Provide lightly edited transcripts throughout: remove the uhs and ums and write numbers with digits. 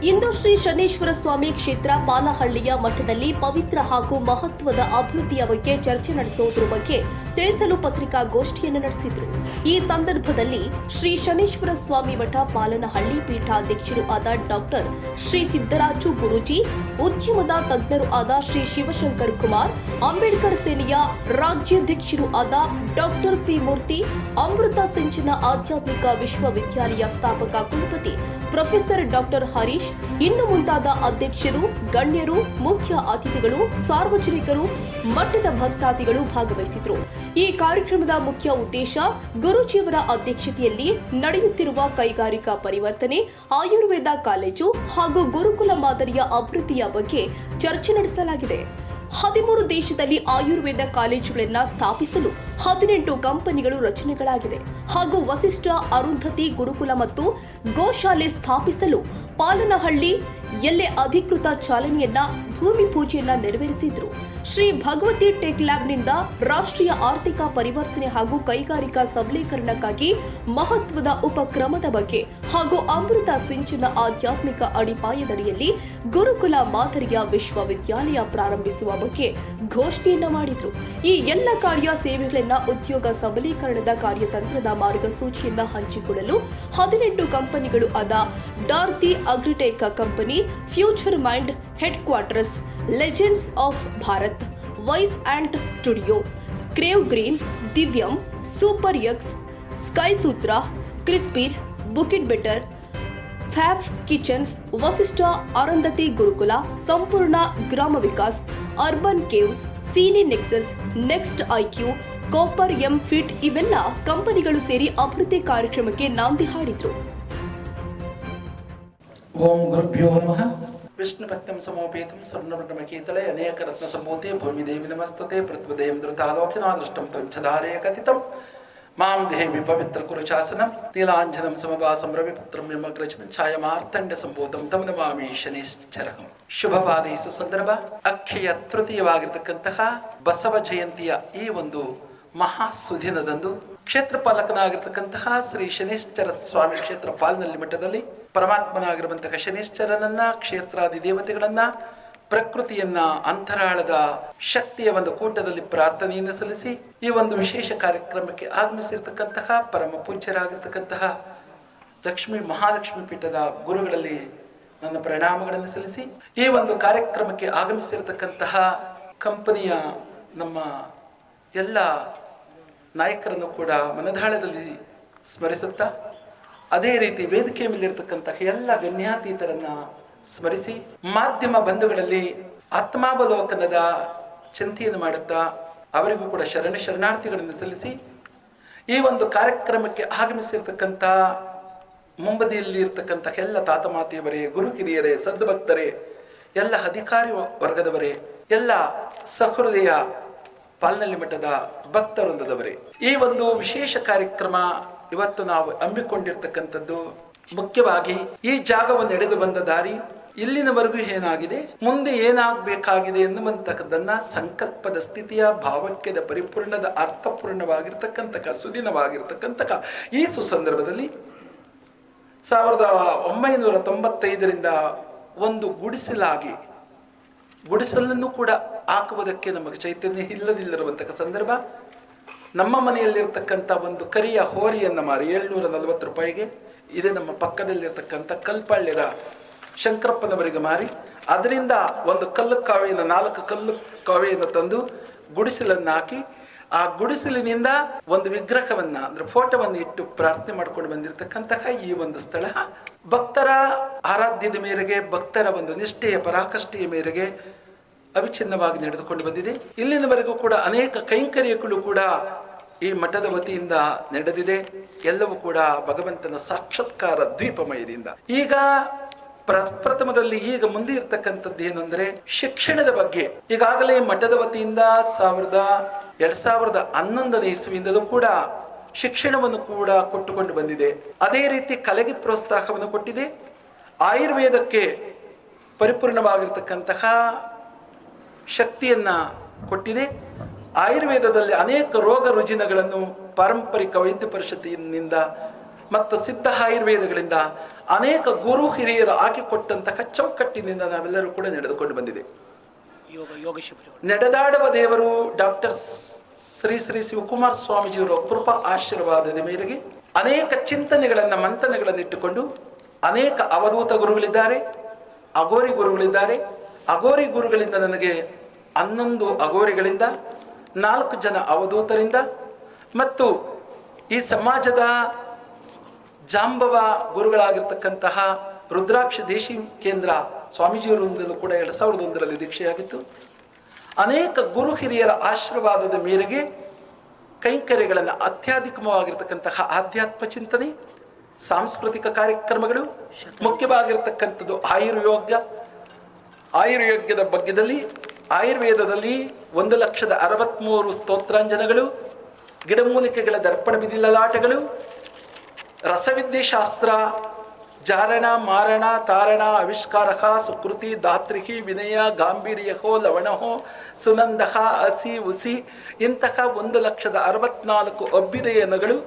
ಇಂದು ಶ್ರೀ ಶನೇಶ್ವರ ಸ್ವಾಮಿ ಕ್ಷೇತ್ರ ಪಾಲಹಳ್ಳಿಯ ಮಠದಲ್ಲಿ ಪವಿತ್ರ ಹಾಗೂ ಮಹತ್ವದ ಅಭಿವೃದ್ಧಿಯ ಬಗ್ಗೆ ಚರ್ಚೆ ನಡೆಸುವುದರ ಬಗ್ಗೆ ತಿಳಿಸಲು ಪತ್ರಿಕಾಗೋಷ್ಠಿಯನ್ನು ನಡೆಸಿದರು. ಈ ಸಂದರ್ಭದಲ್ಲಿ ಶ್ರೀ ಶನೇಶ್ವರ ಸ್ವಾಮಿ ಮಠ ಪಾಲನಹಳ್ಳಿ ಪೀಠಾಧ್ಯಕ್ಷರು ಆದ ಡಾಕ್ಟರ್ ಶ್ರೀ ಸಿದ್ದರಾಜು ಗುರೂಜಿ, ಉದ್ಯಮದ ತಜ್ಞರು ಆದ ಶ್ರೀ ಶಿವಶಂಕರ್ ಕುಮಾರ್, ಅಂಬೇಡ್ಕರ್ ಸೇನೆಯ ರಾಜ್ಯಾಧ್ಯಕ್ಷರು ಆದ ಡಾಕ್ಟರ್ ಪಿ ಮೂರ್ತಿ, ಅಮೃತ ಸಿಂಚನ ಆಧ್ಯಾತ್ಮಿಕ ವಿಶ್ವವಿದ್ಯಾಲಯ ಸ್ಥಾಪಕ ಕುಲಪತಿ ಪ್ರೊಫೆಸರ್ ಡಾಕ್ಟರ್ ಹರೀಶ್, ಇನ್ನು ಮುಂತಾದ ಅಧ್ಯಕ್ಷರು, ಗಣ್ಯರು, ಮುಖ್ಯ ಅತಿಥಿಗಳು, ಸಾರ್ವಜನಿಕರು, ಮಠದ ಭಕ್ತಾದಿಗಳು ಭಾಗವಹಿಸಿದ್ರು. ಈ ಕಾರ್ಯಕ್ರಮದ ಮುಖ್ಯ ಉದ್ದೇಶ ಗುರೂಜಿಯವರ ಅಧ್ಯಕ್ಷತೆಯಲ್ಲಿ ನಡೆಯುತ್ತಿರುವ ಕೈಗಾರಿಕಾ ಪರಿವರ್ತನೆ, ಆಯುರ್ವೇದ ಕಾಲೇಜು ಹಾಗೂ ಗುರುಕುಲ ಮಾದರಿಯ ಅಭಿವೃದ್ಧಿಯ ಬಗ್ಗೆ ಚರ್ಚೆ ನಡೆಸಲಾಗಿದೆ. 13 ದೇಶದಲ್ಲಿ ಆಯುರ್ವೇದ ಕಾಲೇಜುಗಳನ್ನು ಸ್ಥಾಪಿಸಲು 18 ಕಂಪನಿಗಳು ರಚನೆಗಳಾಗಿದೆ ಹಾಗೂ ವಸಿಷ್ಠ, ಅರುಂಧತಿ ಗುರುಕುಲ ಮತ್ತು ಗೋಶಾಲೆ ಸ್ಥಾಪಿಸಲು ಪಾಲನಹಳ್ಳಿ ಎಲ್ಲೇ ಅಧಿಕೃತ ಚಾಲನೆಯನ್ನ ಭೂಮಿ ಪೂಜೆಯನ್ನ ನೆರವೇರಿಸಿದ್ರು. ಶ್ರೀ ಭಗವತಿ ಟೆಕ್ ಲ್ಯಾಬ್ನಿಂದ ರಾಷ್ಟ್ರೀಯ ಆರ್ಥಿಕ ಪರಿವರ್ತನೆ ಹಾಗೂ ಕೈಗಾರಿಕಾ ಸಬಲೀಕರಣಕ್ಕಾಗಿ ಮಹತ್ವದ ಉಪಕ್ರಮದ ಬಗ್ಗೆ ಹಾಗೂ ಅಮೃತ ಸಿಂಚನ ಆಧ್ಯಾತ್ಮಿಕ ಅಡಿಪಾಯದಡಿಯಲ್ಲಿ ಗುರುಕುಲ ಮಾದರಿಯ ವಿಶ್ವವಿದ್ಯಾಲಯ ಪ್ರಾರಂಭಿಸುವ ಬಗ್ಗೆ ಘೋಷಣೆಯನ್ನ ಮಾಡಿದ್ರು. ಈ ಎಲ್ಲ ಕಾರ್ಯ ಸೇವೆಗಳನ್ನ ಉದ್ಯೋಗ ಸಬಲೀಕರಣದ ಕಾರ್ಯತಂತ್ರದ ಮಾರ್ಗಸೂಚಿಯನ್ನ ಹಂಚಿಕೊಳ್ಳಲು 18 ಕಂಪನಿಗಳು ಆದ Dharti agritech company, future mind headquarters, legends of Bharat, wise and studio, crave green, Divyam, super X, sky Sutra, crispier, bookit better, fab kitchens, Vasishtha, Arundhati Gurukula, Sampoorna Grama Vikas, urban caves, ಸೀನಿ nexus, next IQ, copper M fit ಇವೆಲ್ಲ ಕಂಪನಿಗಳು ಸೇರಿ ಅಭಿವೃದ್ಧಿ ಕಾರ್ಯಕ್ರಮಕ್ಕೆ ನಾಂದಿ ಹಾಡಿದ್ರು. ಓಂ ಗುರುಭ್ಯೋ ನಮಃ. ವಿಷ್ಣುಪತ್ಯಂ ಸಮೋಪೇತಂ ಸ್ವರ್ಣವರ್ಣಮಕೀತಳೆ ಅನೇಕ ರತ್ನ ಸಂಭೂತೆ ಭೂಮಿ ದೇವಿ ನಮಸ್ತತೆ ಪೃಥ್ವದೇಯಂ ಧೃತಾಲೋಕ್ಯನಾದೃಷ್ಟಂ ತ್ವಂಚಧಾರಯ ಕಥಿತಂ ಮಾಂ ದೇವಿ ಪವಿತ್ರ ಕುರುಶಾಸನಂ ನೀಲಾಂಜನಂ ಸಮಭಾಸಂ ರವಿಪುತ್ರಂ ಯಮಗ್ರಜಂ ಛಾಯಮಾರ್ತಂಡ ಸಂಭೂತಂ ತಂ ನಮಾಮಿ ಶನೇಶ್ಚರಕಂ. ಶುಭವಾದ ಸಂದರ್ಭ ಅಕ್ಷಯ ತೃತೀಯವಾಗಿರತಕ್ಕಂತಹ ಬಸವ ಜಯಂತಿಯ ಈ ಒಂದು ಮಹಾ ಸುದಿನದಂದು ಕ್ಷೇತ್ರ ಪಾಲಕನಾಗಿರ್ತಕ್ಕಂತಹ ಶ್ರೀ ಶನೇಶ್ವರ ಸ್ವಾಮಿ ಕ್ಷೇತ್ರ ಪಾಲನಹಳ್ಳಿ ಮಠದಲ್ಲಿ ಪರಮಾತ್ಮನಾಗಿರುವಂತಹ ಶನೇಶ್ವರನನ್ನ, ಕ್ಷೇತ್ರಾದಿ ದೇವತೆಗಳನ್ನ, ಪ್ರಕೃತಿಯನ್ನ, ಅಂತರಾಳದ ಶಕ್ತಿಯ ಒಂದು ಕೂಟದಲ್ಲಿ ಪ್ರಾರ್ಥನೆಯನ್ನು ಸಲ್ಲಿಸಿ ಈ ಒಂದು ವಿಶೇಷ ಕಾರ್ಯಕ್ರಮಕ್ಕೆ ಆಗಮಿಸಿರ್ತಕ್ಕಂತಹ ಪರಮ ಪೂಜ್ಯರಾಗಿರ್ತಕ್ಕಂತಹ ಮಹಾಲಕ್ಷ್ಮಿ ಪೀಠದ ಗುರುಗಳಲ್ಲಿ ನನ್ನ ಪ್ರಣಾಮಗಳನ್ನು ಸಲ್ಲಿಸಿ ಈ ಒಂದು ಕಾರ್ಯಕ್ರಮಕ್ಕೆ ಆಗಮಿಸಿರ್ತಕ್ಕಂತಹ ಕಂಪನಿಯ ನಮ್ಮ ಎಲ್ಲ ನಾಯಕರನ್ನು ಕೂಡ ಮನದಾಳದಲ್ಲಿ ಸ್ಮರಿಸುತ್ತಾ, ಅದೇ ರೀತಿ ವೇದಿಕೆಯ ಮೇಲಿರ್ತಕ್ಕಂತಹ ಎಲ್ಲ ಗಣ್ಯಾತೀತರನ್ನ ಸ್ಮರಿಸಿ ಮಾಧ್ಯಮ ಬಂಧುಗಳಲ್ಲಿ ಆತ್ಮಾವಲೋಕನದ ಚಿಂತೆಯನ್ನು ಮಾಡುತ್ತಾ ಅವರಿಗೂ ಕೂಡ ಶರಣಾರ್ಥಿಗಳನ್ನು ಸಲ್ಲಿಸಿ ಈ ಒಂದು ಕಾರ್ಯಕ್ರಮಕ್ಕೆ ಆಗಮಿಸಿರ್ತಕ್ಕಂಥ ಮುಂಬದಿಯಲ್ಲಿ ಇರ್ತಕ್ಕಂಥ ಎಲ್ಲ ತಾತಮಾತೆಯವರೇ, ಗುರು ಕಿರಿಯರೇ, ಸದ್ಭಕ್ತರೇ, ಎಲ್ಲ ಅಧಿಕಾರಿ ವರ್ಗದವರೇ, ಎಲ್ಲ ಸಹೃದಯ ಪಾಲನಹಳ್ಳಿ ಮಠದ ಭಕ್ತವೃಂದದವರೇ, ಈ ಒಂದು ವಿಶೇಷ ಕಾರ್ಯಕ್ರಮ ಇವತ್ತು ನಾವು ಹಮ್ಮಿಕೊಂಡಿರ್ತಕ್ಕಂಥದ್ದು ಮುಖ್ಯವಾಗಿ ಈ ಜಾಗವು ನಡೆದು ಬಂದ ದಾರಿ, ಇಲ್ಲಿನವರೆಗೂ ಏನಾಗಿದೆ, ಮುಂದೆ ಏನಾಗಬೇಕಾಗಿದೆ ಎನ್ನುವಂತಕ್ಕದನ್ನ ಸಂಕಲ್ಪದ ಸ್ಥಿತಿಯ ಭಾವಕ್ಯದ ಪರಿಪೂರ್ಣದ ಅರ್ಥಪೂರ್ಣವಾಗಿರ್ತಕ್ಕಂಥ ಸುದಿನವಾಗಿರ್ತಕ್ಕಂಥ ಈ ಸುಸಂದರ್ಭದಲ್ಲಿ 1995ರಿಂದ ಒಂದು ಗುಡಿಸಲನ್ನು ಕೂಡ ಹಾಕುವುದಕ್ಕೆ ನಮಗೆ ಚೈತನ್ಯ ಇಲ್ಲದಿಲ್ಲರುವಂತಹ ಸಂದರ್ಭ. ನಮ್ಮ ಮನೆಯಲ್ಲಿರ್ತಕ್ಕಂಥ ಒಂದು ಕರಿಯ ಹೋರಿಯನ್ನು ಮಾರಿ 740 ರೂಪಾಯಿಗೆ, ಇದೇ ನಮ್ಮ ಪಕ್ಕದಲ್ಲಿರ್ತಕ್ಕಂಥ ಕಲ್ಪಾಳ್ಯದ ಶಂಕರಪ್ಪನವರಿಗೆ ಮಾರಿ ಅದರಿಂದ ಒಂದು 4 ಕಲ್ಲು ಕಾವೆಯನ್ನು ತಂದು ಗುಡಿಸಲನ್ನು ಹಾಕಿ ಆ ಗುಡಿಸಲಿನಿಂದ ಒಂದು ವಿಗ್ರಹವನ್ನ ಅಂದ್ರೆ ಫೋಟೋವನ್ನು ಇಟ್ಟು ಪ್ರಾರ್ಥನೆ ಮಾಡ್ಕೊಂಡು ಬಂದಿರತಕ್ಕಂತಹ ಈ ಒಂದು ಸ್ಥಳ ಭಕ್ತರ ಆರಾಧ್ಯದ ಮೇರೆಗೆ, ಭಕ್ತರ ಒಂದು ನಿಷ್ಠೆಯ ಪರಾಕಾಷ್ಠೆಯ ಮೇರೆಗೆ ಅವಿಚ್ಛಿನ್ನವಾಗಿ ನಡೆದುಕೊಂಡು ಬಂದಿದೆ. ಇಲ್ಲಿನವರೆಗೂ ಕೂಡ ಅನೇಕ ಕೈಂಕರ್ಯಗಳು ಕೂಡ ಈ ಮಠದ ವತಿಯಿಂದ ನಡೆದಿದೆ. ಎಲ್ಲವೂ ಕೂಡ ಭಗವಂತನ ಸಾಕ್ಷಾತ್ಕಾರ ದ್ವೀಪಮಯದಿಂದ. ಈಗ ಪ್ರಥಮದಲ್ಲಿ ಈಗ ಮುಂದೆ ಇರ್ತಕ್ಕಂಥದ್ದು ಏನಂದ್ರೆ ಶಿಕ್ಷಣದ ಬಗ್ಗೆ. ಈಗಾಗಲೇ ಮಠದ ವತಿಯಿಂದ 2011ನೇ ಇಸ್ವಿಯಿಂದಲೂ ಕೂಡ ಶಿಕ್ಷಣವನ್ನು ಕೂಡ ಕೊಟ್ಟುಕೊಂಡು ಬಂದಿದೆ. ಅದೇ ರೀತಿ ಕಲೆಗೆ ಪ್ರೋತ್ಸಾಹವನ್ನು ಕೊಟ್ಟಿದೆ. ಆಯುರ್ವೇದಕ್ಕೆ ಪರಿಪೂರ್ಣವಾಗಿರ್ತಕ್ಕಂತಹ ಶಕ್ತಿಯನ್ನ ಕೊಟ್ಟಿದೆ. ಆಯುರ್ವೇದದಲ್ಲಿ ಅನೇಕ ರೋಗ ರುಜಿನಗಳನ್ನು ಪಾರಂಪರಿಕ ವೈದ್ಯ ಪರಿಷತ್ತಿನಿಂದ ಮತ್ತು ಸಿದ್ಧ ಆಯುರ್ವೇದಗಳಿಂದ ಅನೇಕ ಗುರು ಹಿರಿಯರು ಹಾಕಿಕೊಟ್ಟಂತಹ ಚೌಕಟ್ಟಿನಿಂದ ನಾವೆಲ್ಲರೂ ಕೂಡ ನಡೆದುಕೊಂಡು ಬಂದಿದೆ. ನಡೆದಾಡುವ ದೇವರು ಡಾಕ್ಟರ್ ಶ್ರೀ ಶ್ರೀ ಶಿವಕುಮಾರ ಸ್ವಾಮೀಜಿಯವರ ಕೃಪಾ ಆಶೀರ್ವಾದದ ಮೇರೆಗೆ ಅನೇಕ ಚಿಂತನೆಗಳನ್ನು ಮಂಥನಗಳನ್ನು ಇಟ್ಟುಕೊಂಡು ಅನೇಕ ಅವಧೂತ ಗುರುಗಳಿದ್ದಾರೆ, ಅಗೋರಿ ಗುರುಗಳಿದ್ದಾರೆ. ಅಗೋರಿ ಗುರುಗಳಿಂದ ನನಗೆ 11 ಅಗೋರಿಗಳಿಂದ, 4 ಜನ ಅವಧೂತರಿಂದ ಮತ್ತು ಈ ಸಮಾಜದ ಜಾಂಬವ ಗುರುಗಳಾಗಿರ್ತಕ್ಕಂತಹ ರುದ್ರಾಕ್ಷ ದೇಶಿ ಕೇಂದ್ರ ಸ್ವಾಮೀಜಿಯವರಿಂದಲೂ ಕೂಡ 2001ರಲ್ಲಿ ದೀಕ್ಷೆಯಾಗಿತ್ತು. ಅನೇಕ ಗುರು ಹಿರಿಯರ ಆಶೀರ್ವಾದದ ಮೇರೆಗೆ ಕೈಂಕರ್ಯಗಳನ್ನು ಅತ್ಯಧಿಕವಾಗಿರ್ತಕ್ಕಂತಹ ಆಧ್ಯಾತ್ಮ ಚಿಂತನೆ, ಸಾಂಸ್ಕೃತಿಕ ಕಾರ್ಯಕ್ರಮಗಳು, ಮುಖ್ಯವಾಗಿರ್ತಕ್ಕಂಥದ್ದು ಆಯುರ್ವೇದದ ಬಗ್ಗೆದಲ್ಲಿ ಆಯುರ್ವೇದದಲ್ಲಿ 1,63,000 ಸ್ತೋತ್ರಾಂಜನಗಳು, ಗಿಡಮೂಲಿಕೆಗಳ ದರ್ಪಣ ಬಿದಿಲಲಾಟಗಳು, ರಸವಿದ್ಯೆಶಾಸ್ತ್ರ, ಜಾರಣ ಮಾರಣ ತಾರಣ ಆವಿಷ್ಕಾರ ಸುಕೃತಿ ದಾತ್ರಿಹಿ ವಿನಯ ಗಾಂಭೀರ್ಯಹೋ ಲವಣಹೋ ಸುನಂದಹ ಹಸಿ ಉಸಿ ಇಂತಹ 1,64,000 ಅಭ್ಯುದಯನಗಳು,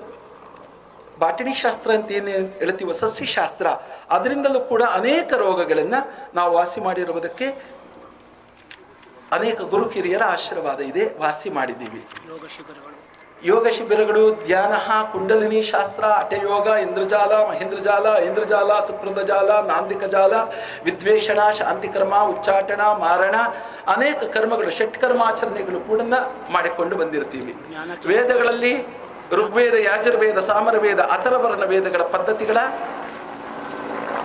ಬಾಟನಿ ಶಾಸ್ತ್ರ ಅಂತ ಏನು ಹೇಳ್ತೀವೋ ಸಸ್ಯಶಾಸ್ತ್ರ, ಅದರಿಂದಲೂ ಕೂಡ ಅನೇಕ ರೋಗಗಳನ್ನು ನಾವು ವಾಸಿ ಮಾಡಿರುವುದಕ್ಕೆ ಅನೇಕ ಗುರು ಹಿರಿಯರ ಆಶೀರ್ವಾದ ಇದೆ. ವಾಸಿ ಮಾಡಿದ್ದೀವಿ. ಯೋಗ ಶಿಬಿರಗಳು, ಧ್ಯಾನ, ಕುಂಡಲಿನಿ ಶಾಸ್ತ್ರ, ಹಠಯೋಗ, ಇಂದ್ರಜಾಲ, ಮಹೇಂದ್ರಜಾಲ, ಐಂದ್ರಜಾಲ, ಸುಕೃತ ಜಾಲ, ನಾಂದಿಕ ಜಾಲ, ವಿದ್ವೇಷಣ, ಶಾಂತಿಕರ್ಮ, ಉಚ್ಚಾಟನ, ಮಾರಣ, ಅನೇಕ ಕರ್ಮಗಳು, ಷಟ್ಕರ್ಮಾಚರಣೆಗಳು ಕೂಡ ಮಾಡಿಕೊಂಡು ಬಂದಿರ್ತೀವಿ. ವೇದಗಳಲ್ಲಿ ಋಗ್ವೇದ, ಯಾಜುರ್ವೇದ, ಸಾಮರವೇದ, ಅಥರ್ವರ್ಣ ವೇದಗಳ ಪದ್ಧತಿಗಳ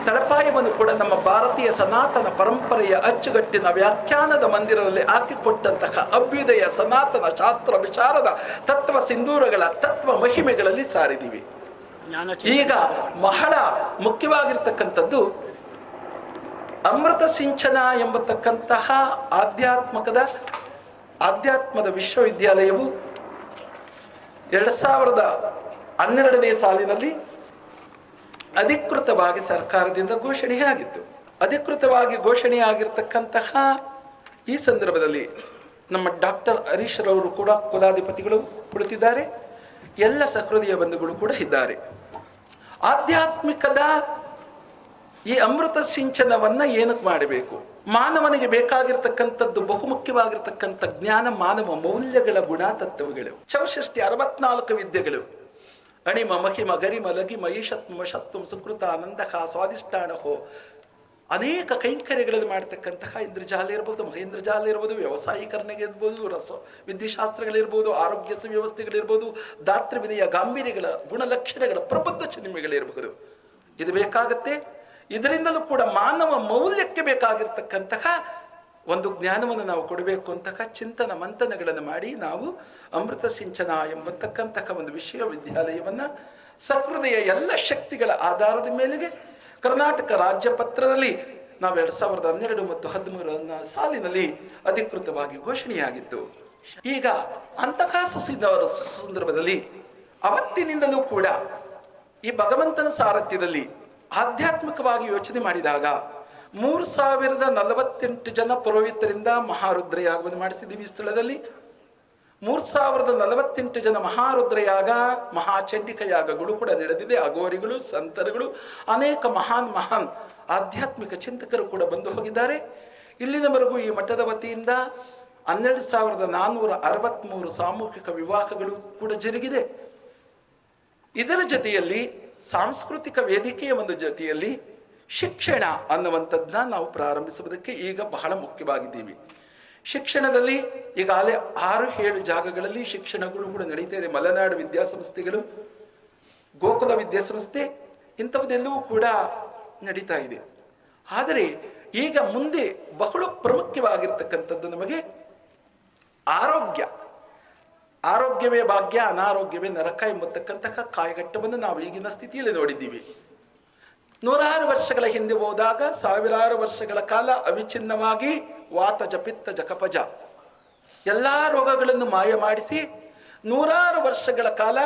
ತಳಪಾಯವನ್ನು ಕೂಡ ನಮ್ಮ ಭಾರತೀಯ ಸನಾತನ ಪರಂಪರೆಯ ಅಚ್ಚುಗಟ್ಟಿನ ವ್ಯಾಖ್ಯಾನದ ಮಂದಿರದಲ್ಲಿ ಹಾಕಿಕೊಟ್ಟಂತಹ ಅಭ್ಯುದಯ ಸನಾತನ ಶಾಸ್ತ್ರ ವಿಚಾರದ ತತ್ವ ಸಿಂಧೂರಗಳ ತತ್ವ ಮಹಿಮೆಗಳಲ್ಲಿ ಸಾರಿದ್ದೀವಿ. ಈಗ ಬಹಳ ಮುಖ್ಯವಾಗಿರ್ತಕ್ಕಂಥದ್ದು ಅಮೃತ ಸಿಂಚನ ಎಂಬತಕ್ಕಂತಹ ಆಧ್ಯಾತ್ಮದ ವಿಶ್ವವಿದ್ಯಾಲಯವು 2012ನೇ ಸಾಲಿನಲ್ಲಿ ಅಧಿಕೃತವಾಗಿ ಸರ್ಕಾರದಿಂದ ಘೋಷಣೆಯಾಗಿತ್ತು. ಅಧಿಕೃತವಾಗಿ ಘೋಷಣೆಯಾಗಿರ್ತಕ್ಕಂತಹ ಈ ಸಂದರ್ಭದಲ್ಲಿ ನಮ್ಮ ಡಾಕ್ಟರ್ ಹರೀಶ್ ರವರು ಕೂಡ ಕುಲಾಧಿಪತಿಗಳು ಕುಳಿತಿದ್ದಾರೆ, ಎಲ್ಲ ಸಹೃದಯ ಬಂಧುಗಳು ಕೂಡ ಇದ್ದಾರೆ. ಆಧ್ಯಾತ್ಮಿಕದ ಈ ಅಮೃತ ಸಿಂಚನವನ್ನು ಏನಕ್ಕೆ ಮಾಡಬೇಕು? ಮಾನವನಿಗೆ ಬೇಕಾಗಿರ್ತಕ್ಕಂಥದ್ದು ಬಹುಮುಖ್ಯವಾಗಿರ್ತಕ್ಕಂಥ ಜ್ಞಾನ, ಮಾನವ ಮೌಲ್ಯಗಳ ಗುಣತತ್ವಗಳು. ಚೌಷಷ್ಟಿ 64 ವಿದ್ಯೆಗಳು, ಅಣಿಮ ಮಹಿಮ ಗರಿಮ ಲಗಿಮ ಈಶತ್ಮ ಶತ್ವಂ ಸುಕೃತ ಆನಂದಃ ಸ್ವಾದಿಷ್ಟಾನಹೋ, ಅನೇಕ ಕೈಂಕರ್ಯಗಳಲ್ಲಿ ಮಾಡ್ತಕ್ಕಂತಹ ಇಂದ್ರಜಾಲ ಇರ್ಬೋದು, ಮಹೇಂದ್ರಜಾಲ ಇರ್ಬೋದು, ವ್ಯವಸಾಯೀಕರಣಗೆ ಇರ್ಬೋದು, ವಿದ್ಯಾಶಾಸ್ತ್ರಗಳಿರ್ಬೋದು, ಆರೋಗ್ಯ ಸುವ್ಯವಸ್ಥೆಗಳಿರ್ಬೋದು, ದಾತೃ ವಿನಯ ಗಾಂಭೀರ್ಯಗಳ ಗುಣಲಕ್ಷಣಗಳ ಪ್ರಬುದ್ಧ ಚಿನ್ಮೆಗಳಿರಬಹುದು. ಇದು ಬೇಕಾಗತ್ತೆ. ಇದರಿಂದಲೂ ಕೂಡ ಮಾನವ ಮೌಲ್ಯಕ್ಕೆ ಬೇಕಾಗಿರ್ತಕ್ಕಂತಹ ಒಂದು ಜ್ಞಾನವನ್ನು ನಾವು ಕೊಡಬೇಕು ಅಂತಹ ಚಿಂತನ ಮಂಥನಗಳನ್ನು ಮಾಡಿ ನಾವು ಅಮೃತ ಸಿಂಚನ ಎಂಬತಕ್ಕಂತಹ ಒಂದು ವಿಶ್ವವಿದ್ಯಾಲಯವನ್ನು ಸಹೃದಯ ಎಲ್ಲ ಶಕ್ತಿಗಳ ಆಧಾರದ ಮೇಲೆಗೆ ಕರ್ನಾಟಕ ರಾಜ್ಯ ಪತ್ರದಲ್ಲಿ ನಾವು 2012 ಮತ್ತು 2013 ಸಾಲಿನಲ್ಲಿ ಅಧಿಕೃತವಾಗಿ ಘೋಷಣೆಯಾಗಿತ್ತು. ಈಗ ಅಂತಹ ಸಂದರ್ಭದಲ್ಲಿ ಅವತ್ತಿನಿಂದಲೂ ಕೂಡ ಈ ಭಗವಂತನ ಸಾರಥ್ಯದಲ್ಲಿ ಆಧ್ಯಾತ್ಮಿಕವಾಗಿ ಯೋಚನೆ ಮಾಡಿದಾಗ 3048 ಜನ ಪುರೋಹಿತರಿಂದ ಮಹಾರುದ್ರಯಾಗವನ್ನು ಮಾಡಿಸಿದ್ದೀವಿ. ಈ ಸ್ಥಳದಲ್ಲಿ 3048 ಜನ ಮಹಾರುದ್ರಯಾಗ, ಮಹಾಚಂಡಿಕ ಯಾಗಗಳು ಕೂಡ ನಡೆದಿದೆ. ಅಗೋರಿಗಳು, ಸಂತರುಗಳು, ಅನೇಕ ಮಹಾನ್ ಆಧ್ಯಾತ್ಮಿಕ ಚಿಂತಕರು ಕೂಡ ಬಂದು ಹೋಗಿದ್ದಾರೆ. ಇಲ್ಲಿನವರೆಗೂ ಈ ಮಠದ ವತಿಯಿಂದ 12463 ಸಾಮೂಹಿಕ ವಿವಾಹಗಳು ಕೂಡ ಜರುಗಿದೆ. ಇದರ ಜೊತೆಯಲ್ಲಿ ಸಾಂಸ್ಕೃತಿಕ ವೇದಿಕೆಯ ಒಂದು ಜೊತೆಯಲ್ಲಿ ಶಿಕ್ಷಣ ಅನ್ನುವಂಥದ್ದನ್ನ ನಾವು ಪ್ರಾರಂಭಿಸುವುದಕ್ಕೆ ಈಗ ಬಹಳ ಮುಖ್ಯವಾಗಿದ್ದೀವಿ. ಶಿಕ್ಷಣದಲ್ಲಿ ಈಗಾಗಲೇ 6-7 ಜಾಗಗಳಲ್ಲಿ ಶಿಕ್ಷಣಗಳು ಕೂಡ ನಡೀತಾ ಇದೆ. ಮಲೆನಾಡು ವಿದ್ಯಾಸಂಸ್ಥೆಗಳು, ಗೋಕುಲ ವಿದ್ಯಾಸಂಸ್ಥೆ, ಇಂಥವುದೆಲ್ಲವೂ ಕೂಡ ನಡೀತಾ ಇದೆ. ಆದರೆ ಈಗ ಮುಂದೆ ಬಹಳ ಪ್ರಮುಖವಾಗಿರ್ತಕ್ಕಂಥದ್ದು ನಮಗೆ ಆರೋಗ್ಯವೇ ಭಾಗ್ಯ, ಅನಾರೋಗ್ಯವೇ ನರಕ ಎಂಬತಕ್ಕಂತಹ ಕಾಯಘಟ್ಟವನ್ನು ನಾವು ಈಗಿನ ಸ್ಥಿತಿಯಲ್ಲಿ ನೋಡಿದ್ದೀವಿ. 100 ವರ್ಷಗಳ ಹಿಂದೆ ಹೋದಾಗ 1000 ವರ್ಷಗಳ ಕಾಲ ಅವಿಚ್ಛಿನ್ನವಾಗಿ ವಾತ ಜಪಿತ್ತ ಜಕಪಜ ಎಲ್ಲ ರೋಗಗಳನ್ನು ಮಾಯ ಮಾಡಿಸಿ 100 ವರ್ಷಗಳ ಕಾಲ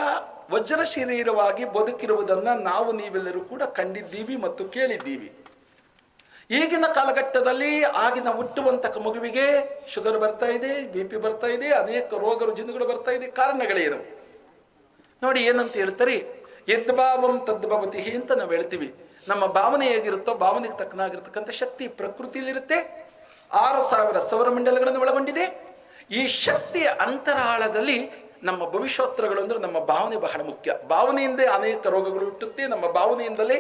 ವಜ್ರ ಶರೀರವಾಗಿ ಬದುಕಿರುವುದನ್ನು ನಾವು ನೀವೆಲ್ಲರೂ ಕೂಡ ಕಂಡಿದ್ದೀವಿ ಮತ್ತು ಕೇಳಿದ್ದೀವಿ. ಈಗಿನ ಕಾಲಘಟ್ಟದಲ್ಲಿ ಆಗಿನ ಹುಟ್ಟುವಂತಹ ಮಗುವಿಗೆ ಶುಗರ್ ಬರ್ತಾ ಇದೆ, BP ಬರ್ತಾ ಇದೆ, ಅನೇಕ ರೋಗ ರುಜಿನಗಳು ಬರ್ತಾ ಇದೆ. ಕಾರಣಗಳೇನು ನೋಡಿ? ಏನಂತ ಹೇಳ್ತಾರೆ, ಯದ್ಭಾವಂ ತದ್ಭವತಿ ಅಂತ ನಾವು ಹೇಳ್ತೀವಿ. ನಮ್ಮ ಭಾವನೆ ಹೇಗಿರುತ್ತೋ ಭಾವನೆಗೆ ತಕ್ಕನಾಗಿರ್ತಕ್ಕಂಥ ಶಕ್ತಿ ಪ್ರಕೃತಿಯಲ್ಲಿರುತ್ತೆ. 6,000 ಸೌರಮಂಡಲಗಳನ್ನು ಒಳಗೊಂಡಿದೆ. ಈ ಶಕ್ತಿಯ ಅಂತರಾಳದಲ್ಲಿ ನಮ್ಮ ಭವಿಷ್ಯೋತ್ತರಗಳು ಅಂದ್ರೆ ನಮ್ಮ ಭಾವನೆ ಬಹಳ ಮುಖ್ಯ. ಭಾವನೆಯಿಂದಲೇ ಅನೇಕ ರೋಗಗಳು ಹುಟ್ಟುತ್ತೆ. ನಮ್ಮ ಭಾವನೆಯಿಂದಲೇ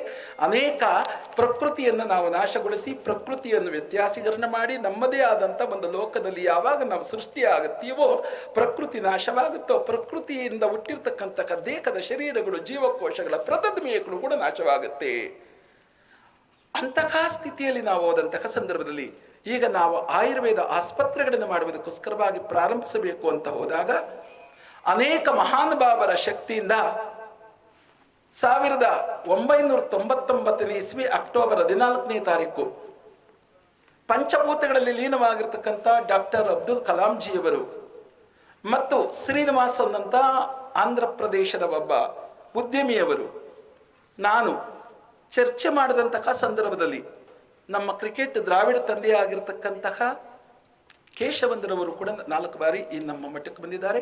ಅನೇಕ ಪ್ರಕೃತಿಯನ್ನು ನಾವು ನಾಶಗೊಳಿಸಿ ಪ್ರಕೃತಿಯನ್ನು ವ್ಯತ್ಯಾಸೀಕರಣ ಮಾಡಿ ನಮ್ಮದೇ ಆದಂಥ ಒಂದು ಲೋಕದಲ್ಲಿ ಯಾವಾಗ ನಾವು ಸೃಷ್ಟಿಯಾಗುತ್ತೀವೋ ಪ್ರಕೃತಿ ನಾಶವಾಗುತ್ತೋ ಪ್ರಕೃತಿಯಿಂದ ಹುಟ್ಟಿರ್ತಕ್ಕಂಥ ದೇಹದ ಶರೀರಗಳು ಜೀವಕೋಶಗಳ ಪ್ರಥಮೇಯಗಳು ಕೂಡ ನಾಶವಾಗುತ್ತೆ. ಅಂತಹ ಸ್ಥಿತಿಯಲ್ಲಿ ನಾವು ಹೋದಂತಹ ಸಂದರ್ಭದಲ್ಲಿ ಈಗ ನಾವು ಆಯುರ್ವೇದ ಆಸ್ಪತ್ರೆಗಳನ್ನು ಮಾಡುವುದಕ್ಕೋಸ್ಕರವಾಗಿ ಪ್ರಾರಂಭಿಸಬೇಕು ಅಂತ ಹೋದಾಗ ಅನೇಕ ಮಹಾನುಭಾವರ ಶಕ್ತಿಯಿಂದ 1999 ಇಸ್ವಿ ಅಕ್ಟೋಬರ್ 14ನೇ ತಾರೀಕು ಪಂಚಭೂತಗಳಲ್ಲಿ ಲೀನವಾಗಿರ್ತಕ್ಕಂಥ ಡಾಕ್ಟರ್ ಅಬ್ದುಲ್ ಕಲಾಂ ಜಿಯವರು ಮತ್ತು ಶ್ರೀನಿವಾಸನ್ ಅಂತ ಆಂಧ್ರ ಪ್ರದೇಶದ ಒಬ್ಬ ಉದ್ಯಮಿಯವರು ನಾನು ಚರ್ಚೆ ಮಾಡಿದಂತಹ ಸಂದರ್ಭದಲ್ಲಿ ನಮ್ಮ ಕ್ರಿಕೆಟ್ ದ್ರಾವಿಡ ತಂದೆಯಾಗಿರ್ತಕ್ಕಂತಹ ಕೇಶವಂದ್ರವರು ಕೂಡ 4 ಬಾರಿ ಈ ನಮ್ಮ ಮಟ್ಟಕ್ಕೆ ಬಂದಿದ್ದಾರೆ.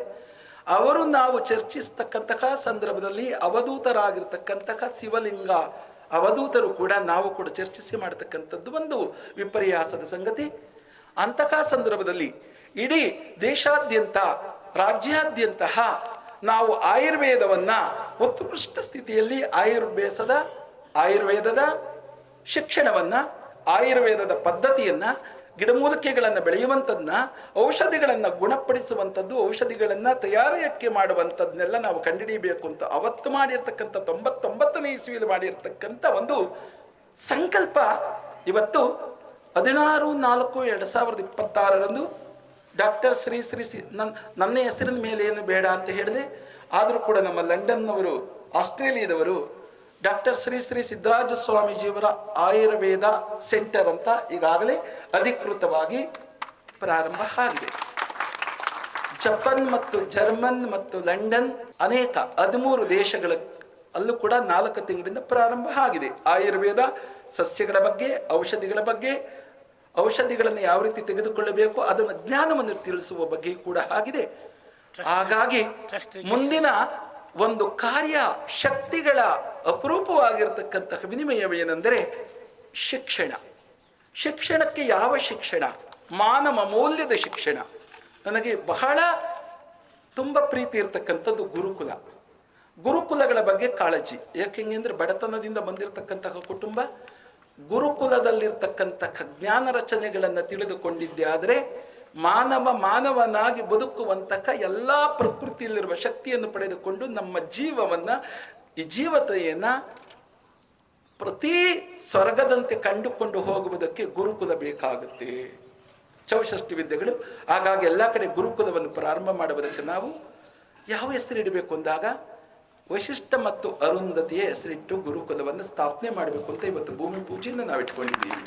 ಅವರು ನಾವು ಚರ್ಚಿಸ್ತಕ್ಕಂತಹ ಸಂದರ್ಭದಲ್ಲಿ ಅವಧೂತರಾಗಿರ್ತಕ್ಕಂತಹ ಶಿವಲಿಂಗ ಅವಧೂತರು ಕೂಡ ನಾವು ಕೂಡ ಚರ್ಚಿಸಿ ಮಾಡತಕ್ಕಂಥದ್ದು ಒಂದು ವಿಪರ್ಯಾಸದ ಸಂಗತಿ. ಅಂತಹ ಸಂದರ್ಭದಲ್ಲಿ ಇಡೀ ದೇಶಾದ್ಯಂತ ರಾಜ್ಯಾದ್ಯಂತ ನಾವು ಆಯುರ್ವೇದವನ್ನು ಉತ್ಕೃಷ್ಟ ಸ್ಥಿತಿಯಲ್ಲಿ ಆಯುರ್ವೇದದ ಶಿಕ್ಷಣವನ್ನು ಆಯುರ್ವೇದದ ಪದ್ಧತಿಯನ್ನು ಗಿಡಮೂಲಿಕೆಗಳನ್ನು ಬೆಳೆಯುವಂಥದ್ದನ್ನ ಔಷಧಿಗಳನ್ನು ಗುಣಪಡಿಸುವಂಥದ್ದು ಔಷಧಿಗಳನ್ನು ತಯಾರಿಕೆ ಮಾಡುವಂಥದ್ದನ್ನೆಲ್ಲ ನಾವು ಕಂಡುಹಿಡಿಯಬೇಕು ಅಂತ ಅವತ್ತು ಮಾಡಿರ್ತಕ್ಕಂಥ 99ನೇ ಇಸ್ವಿಯಲ್ಲಿ ಮಾಡಿರ್ತಕ್ಕಂಥ ಒಂದು ಸಂಕಲ್ಪ ಇವತ್ತು 16/4/2026 ಡಾಕ್ಟರ್ ಶ್ರೀ ನನ್ನ ಹೆಸರಿನ ಮೇಲೆ ಏನು ಬೇಡ ಅಂತ ಹೇಳಿದೆ. ಆದರೂ ಕೂಡ ನಮ್ಮ ಲಂಡನ್ನವರು ಆಸ್ಟ್ರೇಲಿಯಾದವರು ಡಾಕ್ಟರ್ ಶ್ರೀ ಸಿದ್ದರಾಜ ಸ್ವಾಮೀಜಿಯವರ ಆಯುರ್ವೇದ ಸೆಂಟರ್ ಅಂತ ಈಗಾಗಲೇ ಅಧಿಕೃತವಾಗಿ ಪ್ರಾರಂಭ ಆಗಿದೆ. ಜಪಾನ್ ಮತ್ತು ಜರ್ಮನ್ ಮತ್ತು ಲಂಡನ್ ಅನೇಕ 13 ದೇಶಗಳ ಅಲ್ಲೂ ಕೂಡ 4 ತಿಂಗಳಿಂದ ಪ್ರಾರಂಭ ಆಗಿದೆ. ಆಯುರ್ವೇದ ಸಸ್ಯಗಳ ಬಗ್ಗೆ ಔಷಧಿಗಳನ್ನು ಯಾವ ರೀತಿ ತೆಗೆದುಕೊಳ್ಳಬೇಕು ಅದನ್ನು ಜ್ಞಾನವನ್ನು ತಿಳಿಸುವ ಬಗ್ಗೆ ಕೂಡ ಆಗಿದೆ. ಹಾಗಾಗಿ ಮುಂದಿನ ಒಂದು ಕಾರ್ಯ ಶಕ್ತಿಗಳ ಅಪರೂಪವಾಗಿರತಕ್ಕಂತಹ ವಿನಿಮಯವೇನೆಂದರೆ ಶಿಕ್ಷಣಕ್ಕೆ ಯಾವ ಶಿಕ್ಷಣ? ಮಾನವ ಮೌಲ್ಯದ ಶಿಕ್ಷಣ. ನನಗೆ ಬಹಳ ತುಂಬ ಪ್ರೀತಿ ಇರತಕ್ಕಂಥದ್ದು ಗುರುಕುಲಗಳ ಬಗ್ಗೆ ಕಾಳಜಿ. ಯಾಕೆಂದ್ರೆ ಬಡತನದಿಂದ ಬಂದಿರತಕ್ಕಂತಹ ಕುಟುಂಬ ಗುರುಕುಲದಲ್ಲಿರ್ತಕ್ಕಂತಹ ಜ್ಞಾನ ರಚನೆಗಳನ್ನು ತಿಳಿದುಕೊಂಡಿದ್ದೆ ಆದರೆ ಮಾನವನಾಗಿ ಬದುಕುವಂತಹ ಎಲ್ಲ ಪ್ರಕೃತಿಯಲ್ಲಿರುವ ಶಕ್ತಿಯನ್ನು ಪಡೆದುಕೊಂಡು ನಮ್ಮ ಈ ಜೀವತೆಯನ್ನು ಪ್ರತಿ ಸ್ವರ್ಗದಂತೆ ಕಂಡುಕೊಂಡು ಹೋಗುವುದಕ್ಕೆ ಗುರುಕುಲ ಬೇಕಾಗುತ್ತೆ. 64 ವಿದ್ಯೆಗಳು. ಹಾಗಾಗಿ ಎಲ್ಲ ಕಡೆ ಗುರುಕುಲವನ್ನು ಪ್ರಾರಂಭ ಮಾಡುವುದಕ್ಕೆ ನಾವು ಯಾವ ಹೆಸರಿಡಬೇಕು ಅಂದಾಗ ವಶಿಷ್ಠ ಮತ್ತು ಅರುಂಧತಿಯ ಹೆಸರಿಟ್ಟು ಗುರುಕುಲವನ್ನು ಸ್ಥಾಪನೆ ಮಾಡಬೇಕು ಅಂತ ಇವತ್ತು ಭೂಮಿ ಪೂಜೆಯನ್ನು ನಾವು ಇಟ್ಕೊಂಡಿದ್ದೀವಿ.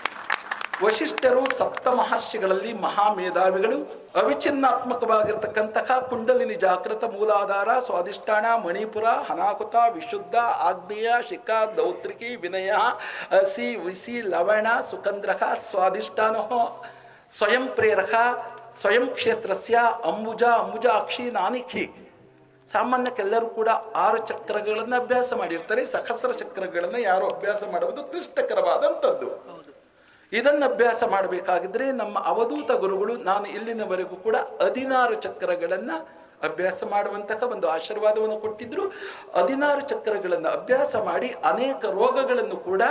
ವಶಿಷ್ಠರು ಸಪ್ತ ಮಹರ್ಷಿಗಳಲ್ಲಿ ಮಹಾಮೇಧಾವಿಗಳು. ಅವಿಚ್ಛಿನ್ನಾತ್ಮಕವಾಗಿರ್ತಕ್ಕಂತಹ ಕುಂಡಲಿನಿ ಜಾಗೃತ ಮೂಲಾಧಾರ ಸ್ವಾಧಿಷ್ಠಾನ ಮಣಿಪುರ ಅನಾಹುತ ವಿಶುದ್ಧ ಆಗ್ನೇಯ ಶಿಖಾ ದೌತ್ರಿಕಿ ವಿನಯ ಹಸಿ ವಿಸಿ ಲವಣ ಸುಕಂದ್ರಕ ಸ್ವಾಧಿಷ್ಠಾನ ಸ್ವಯಂ ಪ್ರೇರಕ ಸ್ವಯಂ ಕ್ಷೇತ್ರಸ್ಯ ಅಂಬುಜಾಕ್ಷಿ ನಾನಿಖಿ. ಸಾಮಾನ್ಯಕ್ಕೆಲ್ಲರೂ ಕೂಡ 6 ಚಕ್ರಗಳನ್ನು ಅಭ್ಯಾಸ ಮಾಡಿರ್ತಾರೆ. ಸಹಸ್ರ ಚಕ್ರಗಳನ್ನು ಯಾರು ಅಭ್ಯಾಸ ಮಾಡುವುದು ಕ್ಲಿಷ್ಟಕರವಾದಂಥದ್ದು. ಇದನ್ನು ಅಭ್ಯಾಸ ಮಾಡಬೇಕಾಗಿದ್ರೆ ನಮ್ಮ ಅವಧೂತ ಗುರುಗಳು ನಾನು ಇಲ್ಲಿನವರೆಗೂ ಕೂಡ 16 ಚಕ್ರಗಳನ್ನು ಅಭ್ಯಾಸ ಮಾಡುವಂತಹ ಒಂದು ಆಶೀರ್ವಾದವನ್ನು ಕೊಟ್ಟಿದ್ರು. 16 ಚಕ್ರಗಳನ್ನು ಅಭ್ಯಾಸ ಮಾಡಿ ಅನೇಕ ರೋಗಗಳನ್ನು ಕೂಡ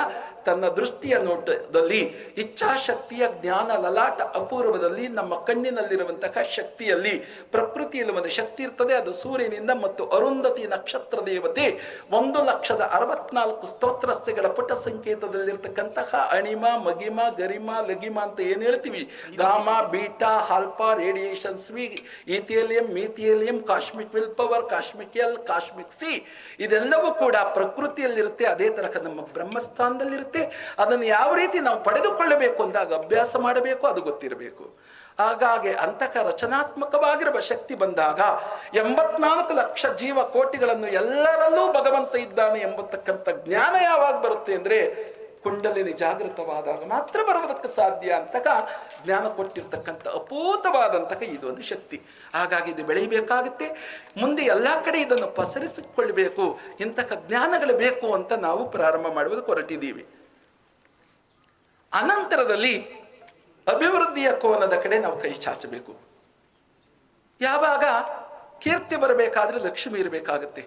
ತನ್ನ ದೃಷ್ಟಿಯ ನೋಟದಲ್ಲಿ ಇಚ್ಛಾಶಕ್ತಿಯ ಜ್ಞಾನ ಲಲಾಟ ಅಪೂರ್ವದಲ್ಲಿ ನಮ್ಮ ಕಣ್ಣಿನಲ್ಲಿರುವಂತಹ ಶಕ್ತಿಯಲ್ಲಿ ಪ್ರಕೃತಿಯಲ್ಲಿ ಒಂದು ಶಕ್ತಿ ಇರ್ತದೆ. ಅದು ಸೂರ್ಯನಿಂದ ಮತ್ತು ಅರುಂಧತಿ ನಕ್ಷತ್ರ ದೇವತೆ 1,64,000 ಸ್ತೋತ್ರಸ್ಯಗಳ ಪುಟ ಸಂಕೇತದಲ್ಲಿರ್ತಕ್ಕಂತಹ ಅಣಿಮ ಮಗಿಮ ಗರಿಮ ಲಗಿಮ ಅಂತ ಏನು ಹೇಳ್ತೀವಿ, ಗಾಮಾ ಬೀಟಾ ಆಲ್ಫಾ ರೇಡಿಯೇಷನ್ ಸ್ವಿ ಈಥಿಯಲಿಯಂ ಮೀಥಿಯಲಿಯಂ cosmic will power cosmic L cosmic C ಇದೆಲ್ಲವೂ ಕೂಡ ಪ್ರಕೃತಿಯಲ್ಲಿರುತ್ತೆ. ಅದೇ ತರಹ ನಮ್ಮ ಬ್ರಹ್ಮಸ್ಥಾನದಲ್ಲಿರುತ್ತೆ. ಅದನ್ನು ಯಾವ ರೀತಿ ನಾವು ಪಡೆದುಕೊಳ್ಳಬೇಕು ಅಂದಾಗ ಅಭ್ಯಾಸ ಮಾಡಬೇಕು, ಅದು ಗೊತ್ತಿರಬೇಕು. ಹಾಗಾಗಿ ಅಂತಕ ರಚನಾತ್ಮಕವಾಗಿರುವ ಶಕ್ತಿ ಬಂದಾಗ 84 ಲಕ್ಷ ಜೀವಕೋಟಿಗಳನ್ನು ಎಲ್ಲರಲ್ಲೂ ಭಗವಂತ ಇದ್ದಾನೆ ಎಂಬತಕ್ಕಂಥ ಜ್ಞಾನ ಯಾವಾಗ ಬರುತ್ತೆ ಅಂದರೆ ಕುಂಡಲಿನಿ ಜಾಗೃತವಾದಾಗ ಮಾತ್ರ ಬರುವುದಕ್ಕೆ ಸಾಧ್ಯ ಅಂತಕ ಜ್ಞಾನ ಕೊಟ್ಟಿರ್ತಕ್ಕಂಥ ಅಪೂತವಾದಂತಹ ಇದೊಂದು ಶಕ್ತಿ. ಹಾಗಾಗಿ ಇದು ಬೆಳೀಬೇಕಾಗುತ್ತೆ. ಮುಂದೆ ಎಲ್ಲ ಕಡೆ ಇದನ್ನು ಪಸರಿಸಿಕೊಳ್ಳಬೇಕು. ಇಂತಹ ಜ್ಞಾನಗಳು ಬೇಕು ಅಂತ ನಾವು ಪ್ರಾರಂಭ ಮಾಡುವುದಕ್ಕೆ ಹೊರಟಿದ್ದೀವಿ. ಅನಂತರದಲ್ಲಿ ಅಭಿವೃದ್ಧಿಯ ಕೋನದ ಕಡೆ ನಾವು ಕೈ ಚಾಚಬೇಕು. ಯಾವಾಗ ಕೀರ್ತಿ ಬರಬೇಕಾದ್ರೆ ಲಕ್ಷ್ಮಿ ಇರಬೇಕಾಗುತ್ತೆ.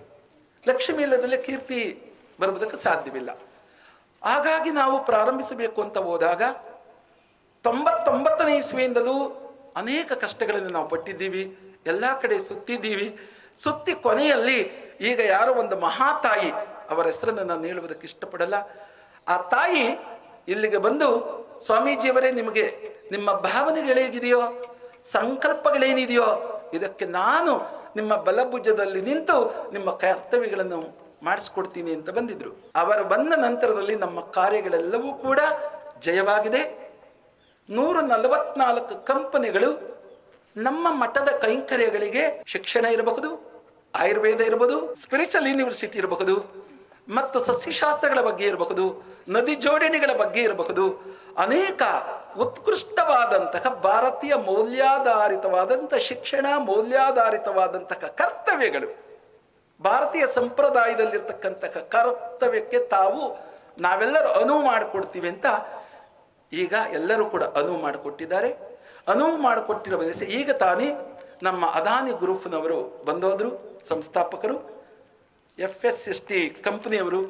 ಲಕ್ಷ್ಮಿ ಇಲ್ಲದಲ್ಲಿ ಕೀರ್ತಿ ಬರುವುದಕ್ಕೆ ಸಾಧ್ಯವಿಲ್ಲ. ಹಾಗಾಗಿ ನಾವು ಪ್ರಾರಂಭಿಸಬೇಕು ಅಂತ ಹೋದಾಗ 99ನೇ ಇಸ್ವಿಯಿಂದಲೂ ಅನೇಕ ಕಷ್ಟಗಳನ್ನು ನಾವು ಪಟ್ಟಿದ್ದೀವಿ. ಎಲ್ಲ ಕಡೆ ಸುತ್ತಿದ್ದೀವಿ. ಸುತ್ತಿ ಕೊನೆಯಲ್ಲಿ ಈಗ ಯಾರೋ ಒಂದು ಮಹಾತಾಯಿ, ಅವರ ಹೆಸರನ್ನು ನಾನು ಹೇಳುವುದಕ್ಕೆ ಇಷ್ಟಪಡಲ್ಲ, ಆ ತಾಯಿ ಇಲ್ಲಿಗೆ ಬಂದು, ಸ್ವಾಮೀಜಿಯವರೇ, ನಿಮಗೆ ನಿಮ್ಮ ಭಾವನೆಗಳೇಗಿದೆಯೋ, ಸಂಕಲ್ಪಗಳೇನಿದೆಯೋ, ಇದಕ್ಕೆ ನಾನು ನಿಮ್ಮ ಬಲಭುಜದಲ್ಲಿ ನಿಂತು ನಿಮ್ಮ ಕರ್ತವ್ಯಗಳನ್ನು ಮಾಡಿಸ್ಕೊಡ್ತೀನಿ ಅಂತ ಬಂದಿದ್ರು. ಅವರು ಬಂದ ನಂತರದಲ್ಲಿ ನಮ್ಮ ಕಾರ್ಯಗಳೆಲ್ಲವೂ ಕೂಡ ಜಯವಾಗಿದೆ. 144 ಕಂಪನಿಗಳು ನಮ್ಮ ಮಠದ ಕೈಂಕರ್ಯಗಳಿಗೆ, ಶಿಕ್ಷಣ ಇರಬಹುದು, ಆಯುರ್ವೇದ ಇರಬಹುದು, ಸ್ಪಿರಿಚುವಲ್ ಯೂನಿವರ್ಸಿಟಿ ಇರಬಹುದು, ಮತ್ತು ಸಸ್ಯಶಾಸ್ತ್ರಗಳ ಬಗ್ಗೆ ಇರಬಹುದು, ನದಿ ಜೋಡಣೆಗಳ ಬಗ್ಗೆ ಇರಬಹುದು, ಅನೇಕ ಉತ್ಕೃಷ್ಟವಾದಂತಹ ಭಾರತೀಯ ಮೌಲ್ಯಾಧಾರಿತವಾದಂತಹ ಶಿಕ್ಷಣ, ಮೌಲ್ಯಾಧಾರಿತವಾದಂತಹ ಕರ್ತವ್ಯಗಳು, ಭಾರತೀಯ ಸಂಪ್ರದಾಯದಲ್ಲಿರ್ತಕ್ಕಂತಹ ಕರ್ತವ್ಯಕ್ಕೆ ನಾವೆಲ್ಲರೂ ಅನುವು ಮಾಡಿಕೊಡ್ತೀವಿ ಅಂತ ಈಗ ಎಲ್ಲರೂ ಕೂಡ ಅನುವು ಮಾಡಿಕೊಟ್ಟಿದ್ದಾರೆ. ಅನುವು ಮಾಡಿಕೊಟ್ಟಿರುವ ಈಗ ತಾನೇ ನಮ್ಮ ಅದಾನಿ ಗ್ರೂಪ್ನವರು ಬಂದೋದ್ರು, ಸಂಸ್ಥಾಪಕರು, FSST ಕಂಪನಿಯವರು.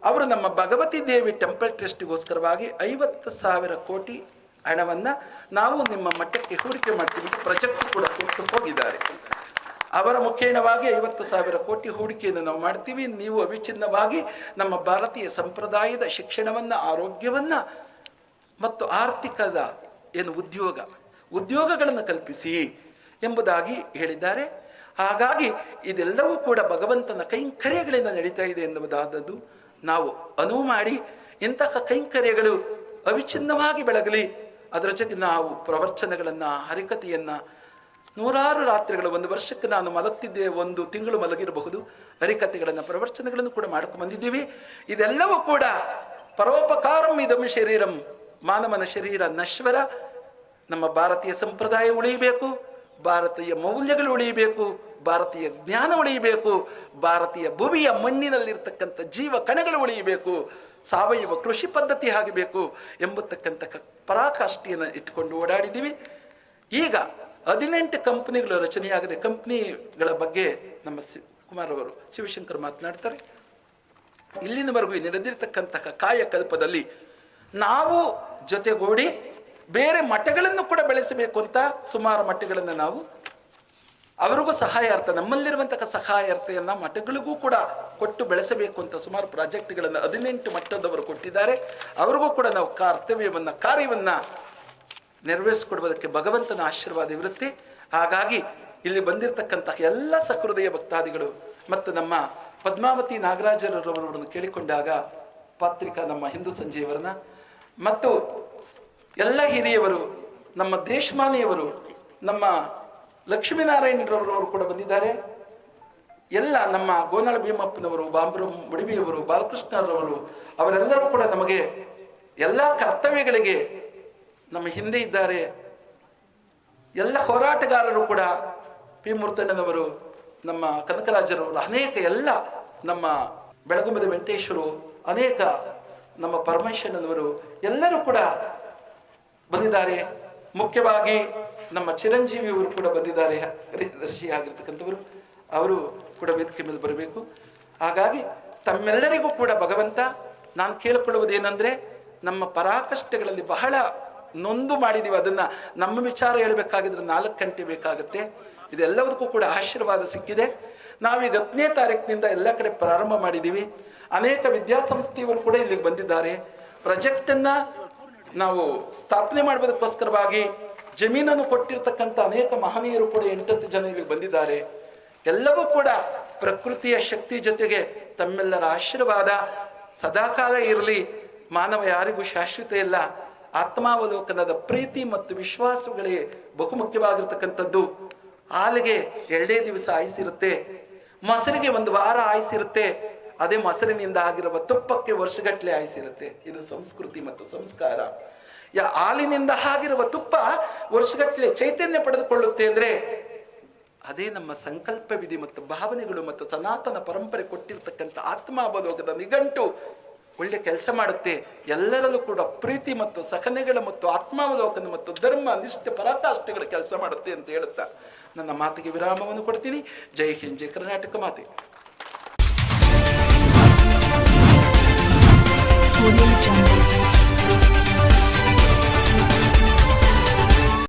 ಅವರು ನಮ್ಮ ಭಗವತಿ ದೇವಿ ಟೆಂಪಲ್ ಟ್ರಸ್ಟಿಗೋಸ್ಕರವಾಗಿ 50,000 ಕೋಟಿ ಹಣವನ್ನು ನಾವು ನಿಮ್ಮ ಮಠಕ್ಕೆ ಹೂಡಿಕೆ ಮಾಡ್ತೀವಿ ಪ್ರಾಜೆಕ್ಟ್ ಕೂಡ ಕೊಟ್ಟು ಹೋಗಿದ್ದಾರೆ. ಅವರ ಮುಖೇಣವಾಗಿ 50,000 ಕೋಟಿ ಹೂಡಿಕೆಯನ್ನು ನಾವು ಮಾಡ್ತೀವಿ. ನೀವು ಅವಿಚ್ಛಿನ್ನವಾಗಿ ನಮ್ಮ ಭಾರತೀಯ ಸಂಪ್ರದಾಯದ ಶಿಕ್ಷಣವನ್ನು, ಆರೋಗ್ಯವನ್ನು ಮತ್ತು ಆರ್ಥಿಕದ ಉದ್ಯೋಗಗಳನ್ನು ಕಲ್ಪಿಸಿ ಎಂಬುದಾಗಿ ಹೇಳಿದ್ದಾರೆ. ಹಾಗಾಗಿ ಇದೆಲ್ಲವೂ ಕೂಡ ಭಗವಂತನ ಕೈಂಕರ್ಯಗಳಿಂದ ನಡೀತಾ ಇದೆ ಎನ್ನುವುದಾದದ್ದು ನಾವು ಅನುವು ಮಾಡಿ ಇಂತಹ ಕೈಂಕರ್ಯಗಳು ಅವಿಚ್ಛಿನ್ನವಾಗಿ ಬೆಳಗಲಿ. ಅದರ ಜೊತೆ ನಾವು ಪ್ರವಚನಗಳನ್ನು, ಹರಿಕಥೆಯನ್ನು, 100 ರಾತ್ರಿಗಳು, 1 ವರ್ಷಕ್ಕೆ ನಾನು ಮಲಗ್ತಿದ್ದೆ, 1 ತಿಂಗಳು ಮಲಗಿರಬಹುದು, ಹರಿಕಥೆಗಳನ್ನು, ಪ್ರವಚನಗಳನ್ನು ಕೂಡ ಮಾಡ್ಕೊಂಡು ಬಂದಿದ್ದೀವಿ. ಇದೆಲ್ಲವೂ ಕೂಡ ಪರೋಪಕಾರಂ ಇದಂ ಶರೀರಂ, ಮಾನವನ ಶರೀರ ನಶ್ವರ. ನಮ್ಮ ಭಾರತೀಯ ಸಂಪ್ರದಾಯ ಉಳಿಯಬೇಕು, ಭಾರತೀಯ ಮೌಲ್ಯಗಳು ಉಳಿಯಬೇಕು, ಭಾರತೀಯ ಜ್ಞಾನ ಉಳಿಯಬೇಕು, ಭಾರತೀಯ ಭೂಮಿಯ ಮಣ್ಣಿನಲ್ಲಿರ್ತಕ್ಕಂಥ ಜೀವ ಕಣಗಳು ಉಳಿಯಬೇಕು, ಸಾವಯವ ಕೃಷಿ ಪದ್ಧತಿ ಆಗಬೇಕು ಎಂಬತಕ್ಕಂಥ ಪರಾಕಾಷ್ಠೆಯನ್ನು ಇಟ್ಟುಕೊಂಡು ಓಡಾಡಿದ್ದೀವಿ. ಈಗ 18 ಕಂಪನಿಗಳು ರಚನೆಯಾಗಿದೆ. ಕಂಪ್ನಿಗಳ ಬಗ್ಗೆ ನಮ್ಮ ಕುಮಾರ್ ಅವರು, ಶಿವಶಂಕರ್ ಮಾತನಾಡ್ತಾರೆ. ಇಲ್ಲಿನವರೆಗೂ ನಡೆದಿರ್ತಕ್ಕಂತಹ ಕಾಯಕಲ್ಪದಲ್ಲಿ ನಾವು ಜೊತೆಗೂಡಿ ಬೇರೆ ಮಠಗಳನ್ನು ಕೂಡ ಬೆಳೆಸಬೇಕು ಅಂತ ಸುಮಾರು ಮಠಗಳನ್ನು ನಾವು ಅವರಿಗೂ ಸಹಾಯಾರ್ಥ, ನಮ್ಮಲ್ಲಿರುವಂತಹ ಸಹಾಯಾರ್ಥೆಯನ್ನು ಮಠಗಳಿಗೂ ಕೂಡ ಕೊಟ್ಟು ಬೆಳೆಸಬೇಕು ಅಂತ ಸುಮಾರು ಪ್ರಾಜೆಕ್ಟ್ಗಳನ್ನು 18 ಮಟ್ಟದವರು ಕೊಟ್ಟಿದ್ದಾರೆ. ಅವರಿಗೂ ಕೂಡ ನಾವು ಕಾರ್ಯವನ್ನು ನೆರವೇರಿಸಿಕೊಡುವುದಕ್ಕೆ ಭಗವಂತನ ಆಶೀರ್ವಾದವಿರುತ್ತೆ. ಹಾಗಾಗಿ ಇಲ್ಲಿ ಬಂದಿರತಕ್ಕಂತಹ ಎಲ್ಲ ಸಹೃದಯ ಭಕ್ತಾದಿಗಳು ಮತ್ತು ನಮ್ಮ ಪದ್ಮಾವತಿ ನಾಗರಾಜರವರನ್ನು ಕೇಳಿಕೊಂಡಾಗ, ಪತ್ರಿಕಾ ನಮ್ಮ ಹಿಂದೂ ಸಂಜೆಯವರನ್ನ ಮತ್ತು ಎಲ್ಲ ಹಿರಿಯವರು, ನಮ್ಮ ದೇಶಮಾನಿಯವರು, ನಮ್ಮ ಲಕ್ಷ್ಮೀನಾರಾಯಣರವರು ಕೂಡ ಬಂದಿದ್ದಾರೆ. ಎಲ್ಲ ನಮ್ಮ ಗೋನಾಳ ಭೀಮಪ್ಪನವರು, ಬಾಂಬ್ರ ಮುಡಿಬಿಯವರು, ಬಾಲಕೃಷ್ಣರವರು, ಅವರೆಲ್ಲರೂ ಕೂಡ ನಮಗೆ ಎಲ್ಲ ಕರ್ತವ್ಯಗಳಿಗೆ ನಮ್ಮ ಹಿಂದೆ ಇದ್ದಾರೆ. ಎಲ್ಲ ಹೋರಾಟಗಾರರು ಕೂಡ, ಪಿ ಮೂರ್ತಣ್ಣನವರು, ನಮ್ಮ ಕನಕರಾಜರವರು, ಅನೇಕ ಎಲ್ಲ ನಮ್ಮ ಬೆಳಗುಂಬದ ವೆಂಕಟೇಶ್ವರು, ಅನೇಕ ನಮ್ಮ ಪರಮೇಶ್ವರನವರು ಎಲ್ಲರೂ ಕೂಡ ಬಂದಿದ್ದಾರೆ. ಮುಖ್ಯವಾಗಿ ನಮ್ಮ ಚಿರಂಜೀವಿಯವರು ಕೂಡ ಬಂದಿದ್ದಾರೆ, ಹರಿದರ್ಶಿ ಆಗಿರ್ತಕ್ಕಂಥವರು, ಅವರು ಕೂಡ ವೇದಿಕೆ ಮೇಲೆ ಬರಬೇಕು. ಹಾಗಾಗಿ ತಮ್ಮೆಲ್ಲರಿಗೂ ಕೂಡ ಭಗವಂತ, ನಾನು ಕೇಳಿಕೊಳ್ಳುವುದೇನೆಂದರೆ, ನಮ್ಮ ಪರಾಕಷ್ಟಗಳಲ್ಲಿ ಬಹಳ ನೊಂದು ಮಾಡಿದ್ದೀವಿ. ಅದನ್ನು ನಮ್ಮ ವಿಚಾರ ಹೇಳಬೇಕಾಗಿದ್ರೆ 4 ಗಂಟೆ ಬೇಕಾಗುತ್ತೆ. ಇದೆಲ್ಲದಕ್ಕೂ ಕೂಡ ಆಶೀರ್ವಾದ ಸಿಕ್ಕಿದೆ. ನಾವೀಗ 10ನೇ ತಾರೀಕಿನಿಂದ ಎಲ್ಲ ಕಡೆ ಪ್ರಾರಂಭ ಮಾಡಿದ್ದೀವಿ. ಅನೇಕ ವಿದ್ಯಾಸಂಸ್ಥೆಯವರು ಕೂಡ ಇಲ್ಲಿಗೆ ಬಂದಿದ್ದಾರೆ. ಪ್ರಾಜೆಕ್ಟನ್ನು ನಾವು ಸ್ಥಾಪನೆ ಮಾಡುವುದಕ್ಕೋಸ್ಕರವಾಗಿ ಜಮೀನನ್ನು ಕೊಟ್ಟಿರ್ತಕ್ಕಂಥ ಅನೇಕ ಮಹನೀಯರು ಕೂಡ 8 ಜನ ಇಲ್ಲಿಗೆ ಬಂದಿದ್ದಾರೆ. ಎಲ್ಲವೂ ಕೂಡ ಪ್ರಕೃತಿಯ ಶಕ್ತಿ ಜೊತೆಗೆ ತಮ್ಮೆಲ್ಲರ ಆಶೀರ್ವಾದ ಸದಾಕಾಲ ಇರಲಿ. ಮಾನವ ಯಾರಿಗೂ ಶಾಶ್ವತ ಇಲ್ಲ. ಆತ್ಮಾವಲೋಕನದ ಪ್ರೀತಿ ಮತ್ತು ವಿಶ್ವಾಸಗಳೇ ಬಹುಮುಖ್ಯವಾಗಿರ್ತಕ್ಕಂಥದ್ದು. ಹಾಲಿಗೆ 2 ದಿವಸ ಆಯುಸ್ಸಿರುತ್ತೆ, ಮೊಸರಿಗೆ 1 ವಾರ ಆಯುಸ್ಸಿರುತ್ತೆ. ಅದೇ ಮೊಸರಿನಿಂದ ಆಗಿರುವ ತುಪ್ಪಕ್ಕೆ ವರ್ಷಗಟ್ಟಲೆ ಆಯುಸಿರುತ್ತೆ. ಇದು ಸಂಸ್ಕೃತಿ ಮತ್ತು ಸಂಸ್ಕಾರ. ಹಾಲಿನಿಂದ ಆಗಿರುವ ತುಪ್ಪ ವರ್ಷಗಟ್ಟಲೆ ಚೈತನ್ಯ ಪಡೆದುಕೊಳ್ಳುತ್ತೆ ಅಂದ್ರೆ ಅದೇ ನಮ್ಮ ಸಂಕಲ್ಪ ವಿಧಿ ಮತ್ತು ಭಾವನೆಗಳು ಮತ್ತು ಸನಾತನ ಪರಂಪರೆ ಕೊಟ್ಟಿರ್ತಕ್ಕಂಥ ಆತ್ಮಾವಲೋಕದ ನಿಘಂಟು ಒಳ್ಳೆ ಕೆಲಸ ಮಾಡುತ್ತೆ. ಎಲ್ಲರಲ್ಲೂ ಕೂಡ ಪ್ರೀತಿ ಮತ್ತು ಸಹನೆಗಳ ಮತ್ತು ಆತ್ಮಾವಲೋಕನ ಮತ್ತು ಧರ್ಮ ನಿಷ್ಠೆ ಪರಾಕಾಷ್ಠೆಗಳ ಕೆಲಸ ಮಾಡುತ್ತೆ ಅಂತ ಹೇಳುತ್ತಾ ನನ್ನ ಮಾತಿಗೆ ವಿರಾಮವನ್ನು ಕೊಡ್ತೀನಿ. ಜೈ ಹಿಂದ್, ಜೈ ಕರ್ನಾಟಕ ಮಾತೆ. Audio Jungle.